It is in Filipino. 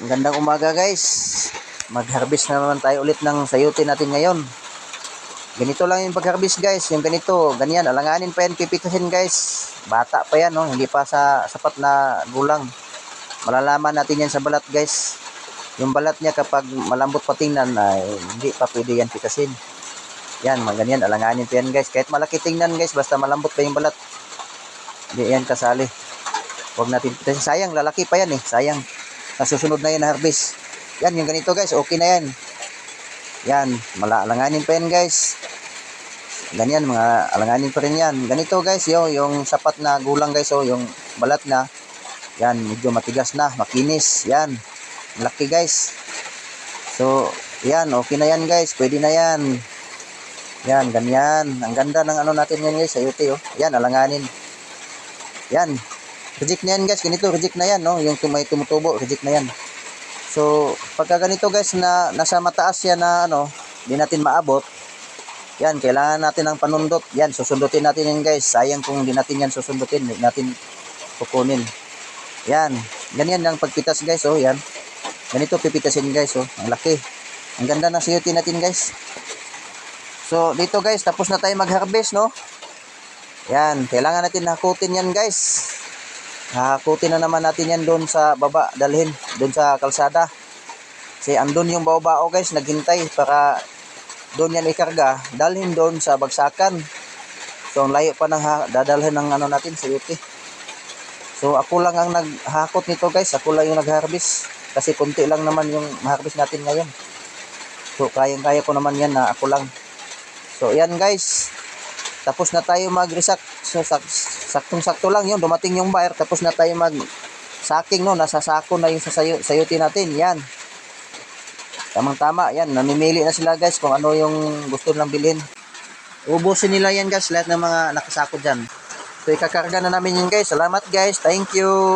Magandang umaga guys. Mag-harvest na naman tayo ulit ng sayote natin ngayon. Ganito lang yung pag-harvest guys. Yung ganito, ganyan. Alanganin pa yan, pipitasin guys. Bata pa yan, no? Hindi pa sa sapat na gulang. Malalaman natin yan sa balat guys. Yung balat niya kapag malambot pa tingnan, ay hindi pa pwede yan pitasin. Yan, ganyan. Alanganin pa yan guys. Kahit malaki tingnan guys, basta malambot pa yung balat. Hindi yan kasali. Huwag natin pitasin. Sayang, lalaki pa yan eh. Sayang. Susunod na yan na harvest. Yan, yung ganito guys, okay na yan. Yan, alanganin pa yan guys. Ganyan, mga alanganin pa rin yan. Ganito guys, yung sapat na gulang guys, yung balat na. Yan, medyo matigas na, makinis. Yan, laki guys. So, yan, okay na yan guys, pwede na yan. Yan, ganyan. Ang ganda ng ano natin yan guys, sayote Yan, alanganin. Yan, reject na yan guys, ganito, reject na yan, no? Yung may tumutubo, reject na yan. So, pagka ganito guys, na nasa mataas yan na hindi natin maabot, yan, kailangan natin ng panundot. Yan, susundutin natin yan guys. Sayang kung hindi natin yan susundutin, hindi natin kukunin. Yan, ganyan ang pagpitas guys, yan. Ganito pipitasin guys, ang laki. Ang ganda ng sayote natin guys. So, dito guys, tapos na tayo mag-harvest, no? Yan, kailangan natin hakutin yan guys. Hakutin na naman natin yan doon sa baba, dalhin doon sa kalsada. Kasi andun yung bao-bao guys, naghintay para doon yan ikarga, dalhin doon sa bagsakan. So, ang layo pa ng dadalhin ng natin, sayote. So, ako lang ang naghakot nito guys, ako lang yung nag-harvest. Kasi kunti lang naman yung ma-harvest natin ngayon. So, kayang-kaya ko naman yan na ako lang. So, yan guys. Tapos na tayo mag-resack. So, saktong-sakto lang yun. Dumating yung buyer. Tapos na tayo mag-sacking, no? Nasa sako na yung sayote natin. Yan. Tamang-tama. Yan. Namimili na sila guys kung ano yung gusto nilang bilhin. Ubusin nila yan guys. Lahat ng mga nakasako dyan. So, ikakarga na namin yun guys. Salamat guys. Thank you.